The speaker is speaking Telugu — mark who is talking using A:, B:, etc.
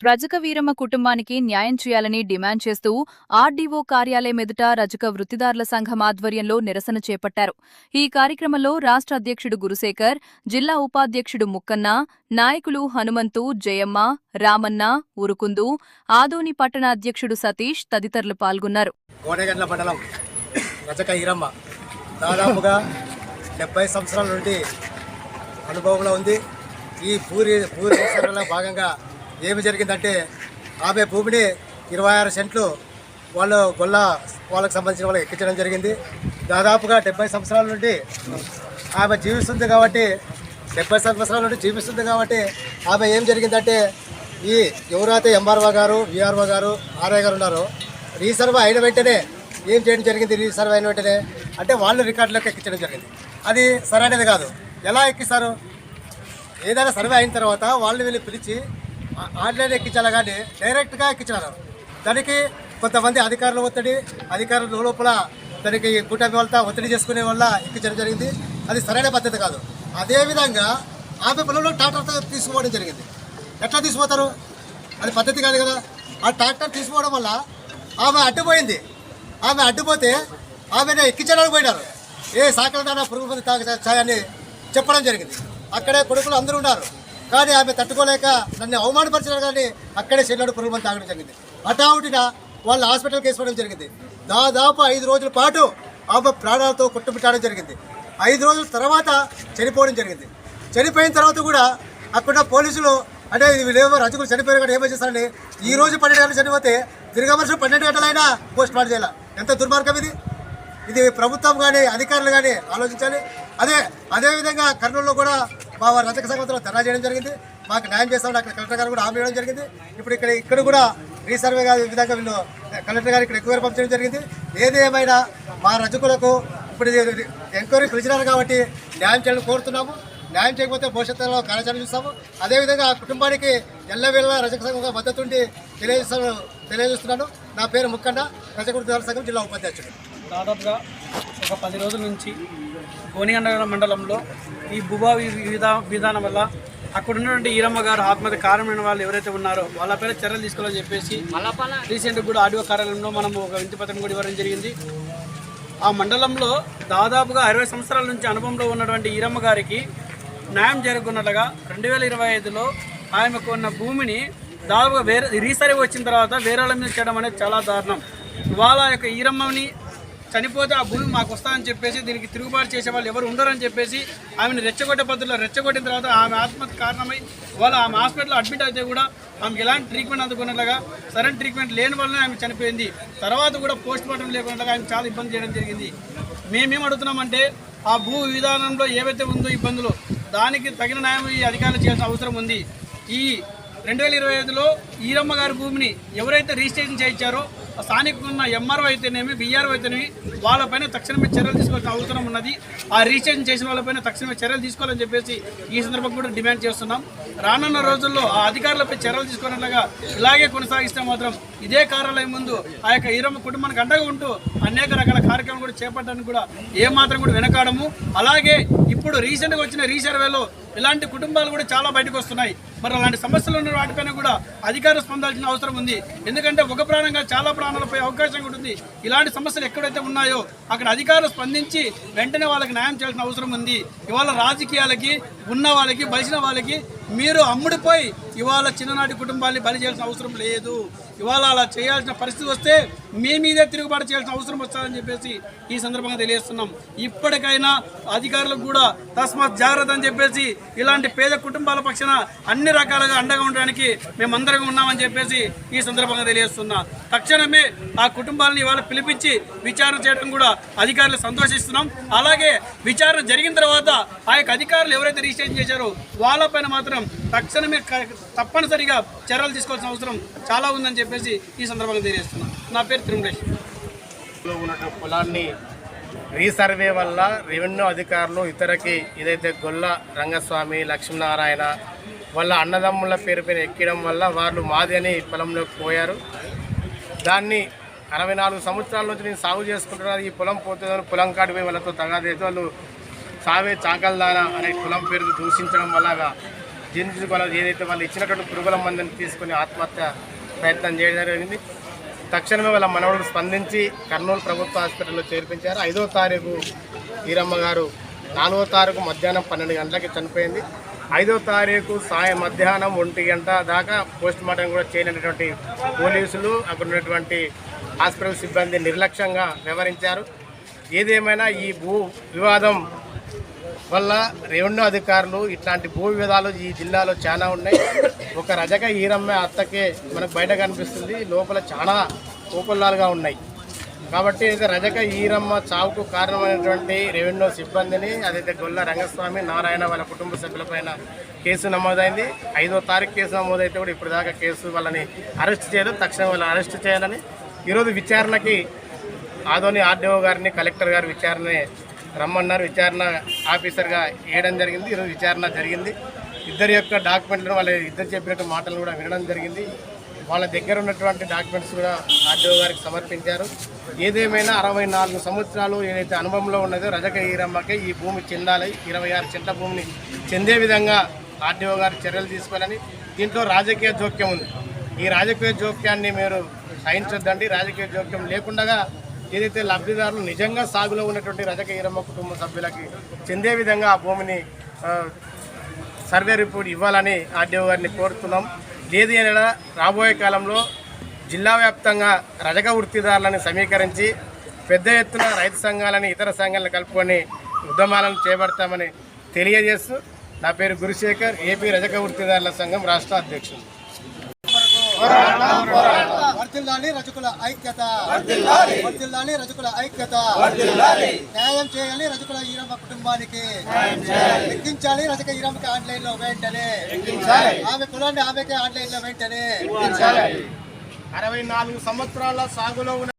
A: రజక వీరమ్మ కుటుంబానికి న్యాయం చేయాలని డిమాండ్ చేస్తూ ఆర్డీఓ కార్యాలయం ఎదుట రజక వృత్తిదారుల సంఘం ఆధ్వర్యంలో నిరసన చేపట్టారు. ఈ కార్యక్రమంలో రాష్ట్ర అధ్యక్షుడు గురుశేఖర్, జిల్లా ఉపాధ్యక్షుడు ముక్కన్న, నాయకులు హనుమంతు, జయమ్మ, రామన్న, ఉరుకుందు, ఆదోని పట్టణ అధ్యక్షుడు సతీష్ తదితరులు పాల్గొన్నారు.
B: కోడెగండ్ల మండలం రజక వీరమ్మ దాదాపుగా 70 సంవత్సరాల నుండి అనుభవంలో ఉంది. ఈ పూరి భాగంగా ఏమి జరిగిందంటే ఆమె భూమిని 26 సెంట్లు వాళ్ళకు సంబంధించిన వాళ్ళకి ఎక్కించడం జరిగింది. దాదాపుగా 70 సంవత్సరాల నుండి ఆమె జీవిస్తుంది కాబట్టి 70 సంవత్సరాల నుండి జీవిస్తుంది కాబట్టి ఆమె ఏం జరిగిందంటే ఈ ఎవరైతే ఎంఆర్ఓ గారు, విఆర్ఓ గారు, ఆర్ఐ గారు ఉన్నారో రీసర్వే అయిన వెంటనే ఏం చేయడం జరిగింది. రీసర్వే అయిన వెంటనే అంటే వాళ్ళు రికార్డులకు ఎక్కించడం జరిగింది. అది సరైనది కాదు. ఎలా ఎక్కిస్తారు? ఏదైనా సర్వే అయిన తర్వాత వాళ్ళు వీళ్ళు పిలిచి ఆన్లైన్ ఎక్కించాలి కానీ డైరెక్ట్గా ఎక్కించారు. దానికి కొంతమంది అధికారుల లోపల దానికి కూటమి వాళ్ళతో ఒత్తిడి చేసుకునే వల్ల ఎక్కించడం జరిగింది. అది సరైన పద్ధతి కాదు. అదేవిధంగా ఆమె పొలంలో ట్రాక్టర్తో తీసుకోవడం జరిగింది. ఎట్లా తీసుకుపోతారు? అది పద్ధతి కాదు కదా. ఆ ట్రాక్టర్ తీసుకోవడం వల్ల ఆమె అడ్డుపోయింది. ఆమె అడ్డుపోతే ఆమెను ఎక్కించడానికి పోయినారు. ఏ సాకలదాన పురుగు మంది తాగని చెప్పడం జరిగింది. అక్కడే కొడుకులు అందరూ ఉన్నారు. కానీ ఆమె తట్టుకోలేక నన్ను అవమానపరిచినారు. కానీ అక్కడే చెల్లెడు పురుగు మంది తాగడం జరిగింది. హఠావుటిన వాళ్ళ హాస్పిటల్కి వేసుకోవడం జరిగింది. దాదాపు 5 రోజుల పాటు ఆమె ప్రాణాలతో కొట్టుమిట్టాడడం జరిగింది. 5 రోజుల తర్వాత చనిపోవడం జరిగింది. చనిపోయిన తర్వాత కూడా అక్కడ పోలీసులు అంటే వీళ్ళేమో రజకులు చనిపోయారు కానీ ఏమో చేస్తారని ఈ రోజు 12 గంటలు చనిపోతే తిరిగి మనుషులు 12 గంటలైనా పోస్ట్ మార్టం చేయాలి. ఎంత దుర్మార్గం ఇది ప్రభుత్వం కానీ అధికారులు కానీ ఆలోచించాలి. అదేవిధంగా కర్నూలులో కూడా మా రజక సంఘంతో ధర్నా చేయడం జరిగింది. మాకు న్యాయం చేస్తామని అక్కడ కలెక్టర్ గారు కూడా హామీ ఇవ్వడం జరిగింది. ఇక్కడ కూడా రీసర్వే విధంగా వీళ్ళు కలెక్టర్ గారు ఇక్కడ ఎక్కువ పంపించడం జరిగింది. ఏది ఏమైనా మా రజకులకు ఇప్పుడు ఎంక్వైరీ పిలిచినారు కాబట్టి న్యాయం చేయాలని కోరుతున్నాము. న్యాయం చేయకపోతే భవిష్యత్తులో కార్యాచరణ చూస్తాము. అదేవిధంగా ఆ కుటుంబానికి ఎల్లవేళ రజక సంఘంగా మద్దతు ఉండి తెలియజేస్తున్నాను. నా పేరు ముక్కన్న, రజక వృత్తిదారుల సంఘం జిల్లా ఉపాధ్యక్షుడు.
C: దాదాపుగా ఒక 10 రోజుల నుంచి కోనిగండ మండలంలో ఈ భూభా విధానం వల్ల అక్కడ ఉన్నటువంటి ఈరమ్మ గారు ఆత్మహత్య కారణమైన వాళ్ళు ఎవరైతే ఉన్నారో వాళ్ళపైన చర్యలు తీసుకోవాలని చెప్పేసి రీసెంట్గా కూడా ఆర్డీఓ కార్యాలయంలో మనం ఒక వినతి పత్రం కూడా ఇవ్వడం జరిగింది. ఆ మండలంలో దాదాపుగా 60 సంవత్సరాల నుంచి అనుభవంలో ఉన్నటువంటి ఈరమ్మ గారికి న్యాయం జరుగుతున్నట్లుగా 2025లో ఆమెకు ఉన్న భూమిని దాదాపుగా రీసర్వే వచ్చిన తర్వాత వేరే వాళ్ళ మీద చేయడం అనేది చాలా దారుణం. వాళ్ళ యొక్క ఈరమ్మని చనిపోతే ఆ భూమి మాకు వస్తుందని చెప్పేసి దీనికి తిరుగుబాటు చేసే వాళ్ళు ఎవరు ఉండరని చెప్పేసి ఆమెను రెచ్చగొట్టే పద్ధతిలో రెచ్చగొట్టిన తర్వాత ఆమె ఆత్మహత్య కారణమై ఆమె హాస్పిటల్లో అడ్మిట్ అయితే కూడా ఆమెకి ఎలాంటి ట్రీట్మెంట్ అందుకున్నట్లుగా సరైన ట్రీట్మెంట్ లేని వల్లనే ఆమె చనిపోయింది. తర్వాత కూడా పోస్ట్ మార్టం లేకుండా ఆమె చాలా ఇబ్బంది చేయడం జరిగింది. మేమేం అడుగుతున్నామంటే ఆ భూ విధానంలో ఏవైతే ఉందో ఇబ్బందులు దానికి తగిన న్యాయం ఈ అధికారులు చేయాల్సిన అవసరం ఉంది. ఈ 2025లో ఈరమ్మ గారి భూమిని ఎవరైతే రిజిస్ట్రేషన్ చేయించారో స్థానికంగా ఉన్న ఎంఆర్ఓ అయితేనేమి, విఆర్ఓ అయితేనేమి వాళ్ళపైన తక్షణమే చర్యలు తీసుకోవాల్సిన అవసరం ఉన్నది. ఆ రిజిస్ట్రేషన్ చేసిన వాళ్ళపైన తక్షణమే చర్యలు తీసుకోవాలని చెప్పేసి ఈ సందర్భంగా కూడా డిమాండ్ చేస్తున్నాం. రానున్న రోజుల్లో ఆ అధికారులపై చర్యలు తీసుకునేలాగా ఇలాగే కొనసాగిస్తే మాత్రం ఇదే కార్యాలయం ముందు ఆ యొక్క ఈరమ్మ కుటుంబానికి అండగా ఉంటూ అనేక రకాల కార్యక్రమాలు కూడా చేపట్టడానికి కూడా ఏమాత్రం కూడా వెనకాడము. అలాగే ఇప్పుడు రీసెంట్గా వచ్చిన రీసర్వేలో ఇలాంటి కుటుంబాలు కూడా చాలా బయటకు వస్తున్నాయి. మరి అలాంటి సమస్యలు ఉన్న వాటిపైన కూడా అధికారులు స్పందాల్సిన అవసరం ఉంది. ఎందుకంటే ఒక ప్రాణంగా చాలా ప్రాణాలపై అవకాశం ఉంటుంది. ఇలాంటి సమస్యలు ఎక్కడైతే ఉన్నాయో అక్కడ అధికారులు స్పందించి వెంటనే వాళ్ళకి న్యాయం చేయాల్సిన అవసరం ఉంది. ఇవాళ రాజకీయాలకి ఉన్న వాళ్ళకి బలిసిన వాళ్ళకి మీరు అమ్ముడిపోయి ఇవాళ చిన్ననాటి కుటుంబాన్ని బలి చేయాల్సిన అవసరం లేదు. ఇవాళ అలా చేయాల్సిన పరిస్థితి వస్తే మీ మీదే తిరుగుబాటు చేయాల్సిన అవసరం వస్తుందని చెప్పేసి ఈ సందర్భంగా తెలియజేస్తున్నాం. ఇప్పటికైనా అధికారులకు కూడా తస్మాత్ జాగ్రత్త అని చెప్పేసి ఇలాంటి పేద కుటుంబాల పక్షాన అన్ని రకాలుగా అండగా ఉండడానికి మేమందరం ఉన్నామని చెప్పేసి ఈ సందర్భంగా తెలియజేస్తున్నా. తక్షణమే ఆ కుటుంబాలను ఇవాళ పిలిపించి విచారణ చేయడం కూడా అధికారులు సంతోషిస్తున్నాం. అలాగే విచారణ జరిగిన తర్వాత ఆ యొక్క అధికారులు ఎవరైతే రిజిస్ట్రేషన్ చేశారో వాళ్ళపైన మాత్రం తక్షణమే తప్పనిసరిగా చర్యలు తీసుకోవాల్సిన అవసరం చాలా ఉందని చెప్పేసి ఈ సందర్భంగా తెలియజేస్తున్నాం. నా పేరు తిరుమలేష్.
B: పొలాన్ని రీసర్వే వల్ల రెవెన్యూ అధికారులు ఇతరకి ఏదైతే గొల్ల రంగస్వామి, లక్ష్మీనారాయణ వాళ్ళ అన్నదమ్ముల పేరుపైన ఎక్కడం వల్ల వాళ్ళు మాది అని పొలంలోకి పోయారు. దాన్ని 64 సంవత్సరాల నుంచి నేను సాగు చేసుకుంటున్నాను, ఈ పొలం పోతుందని పొలం కాడిపోయి వాళ్ళతో తగాదేసి వాళ్ళు సావే చాకల్దాన అనే కులం పేరుతో దూషించడం వల్ల
D: జీర్ణించుకోవాలి ఏదైతే వాళ్ళు ఇచ్చినటువంటి పురుగుల మందుని తీసుకుని ఆత్మహత్య ప్రయత్నం చేయడం జరిగింది. తక్షణమే వాళ్ళ మనవడు స్పందించి కర్నూలు ప్రభుత్వ హాస్పిటల్లో చేర్పించారు. 5వ తారీఖు ఈరమ్మ గారు 4వ తారీఖు మధ్యాహ్నం 12 గంటలకి చనిపోయింది. 5వ తారీఖు మధ్యాహ్నం 1 గంట దాకా పోస్ట్ మార్టం కూడా చేయనటువంటి పోలీసులు అక్కడ ఉన్నటువంటి హాస్పిటల్ సిబ్బంది నిర్లక్ష్యంగా వ్యవహరించారు. ఏదేమైనా ఈ భూ వివాదం వల్ల రెవెన్యూ అధికారులు ఇట్లాంటి భూ వివాదాలు ఈ జిల్లాలో చాలా ఉన్నాయి. ఒక రజక ఈరమ్మ అత్తకే మనకు బయట కనిపిస్తుంది, లోపల చాలా కోకొల్లాలుగా ఉన్నాయి. కాబట్టి అయితే రజక ఈరమ్మ చావుకు కారణమైనటువంటి రెవెన్యూ సిబ్బందిని అదైతే గొల్ల రంగస్వామి నారాయణ వాళ్ళ కుటుంబ సభ్యులపైన కేసు నమోదైంది. 5వ తారీఖు కేసు నమోదైతే కూడా ఇప్పుడు దాకా కేసు వాళ్ళని అరెస్ట్ చేయలేదు. తక్షణం వాళ్ళని అరెస్ట్ చేయాలని ఈరోజు విచారణకి ఆదోని ఆర్డీఓ గారిని కలెక్టర్ గారు విచారణ రమ్మన్నారు. విచారణ ఆఫీసర్గా వేయడం జరిగింది. ఈరోజు విచారణ జరిగింది. ఇద్దరి యొక్క డాక్యుమెంట్లను వాళ్ళ ఇద్దరు చెప్పినట్టు మాటలు కూడా వినడం జరిగింది. వాళ్ళ దగ్గర ఉన్నటువంటి డాక్యుమెంట్స్ కూడా ఆర్డీఓ గారికి సమర్పించారు. ఏదేమైనా 64 సంవత్సరాలు ఏదైతే అనుభవంలో ఉన్నదో రజక ఈరమ్మకి ఈ భూమి చెందాలి, 26 సెంట్ల భూమిని చెందే విధంగా ఆర్డీఓ గారు చర్యలు తీసుకోవాలని. దీంట్లో రాజకీయ జోక్యం ఉంది. ఈ రాజకీయ జోక్యాన్ని మీరు సహించొద్దండి. రాజకీయ జోక్యం లేకుండా ఏదైతే లబ్ధిదారులు నిజంగా సాగులో ఉన్నటువంటి రజక ఈరమ్మ కుటుంబ సభ్యులకి చెందే విధంగా ఆ భూమిని సర్వే రిపోర్ట్ ఇవ్వాలని ఆర్డీఓ గారిని కోరుతున్నాం. లేదు అయినా రాబోయే కాలంలో జిల్లా వ్యాప్తంగా రజక వృత్తిదారులను సమీకరించి పెద్ద ఎత్తున రైతు సంఘాలని ఇతర సంఘాలను కలుపుకొని ఉద్యమాలను చేపడతామని తెలియజేస్తూ నా పేరు గురుశేఖర్, ఏపీ రజక వృత్తిదారుల సంఘం రాష్ట్ర అధ్యక్షుడు.
B: వర్ధిల్లాలి రజకుల ఐక్యత, వర్ధిల్లాలి రజకుల ఐక్యత, న్యాయం చేయాలి రజకుల ఈరమ్మ కుటుంబానికి, ఎక్కించాలి రజక ఈరమ్మకి ఆన్లైన్లో వెంటనే, ఆమె కులాన్ని ఆమెకే ఆన్లైన్లో వెంటనే.
D: 64 సంవత్సరాల సాగులో ఉన్న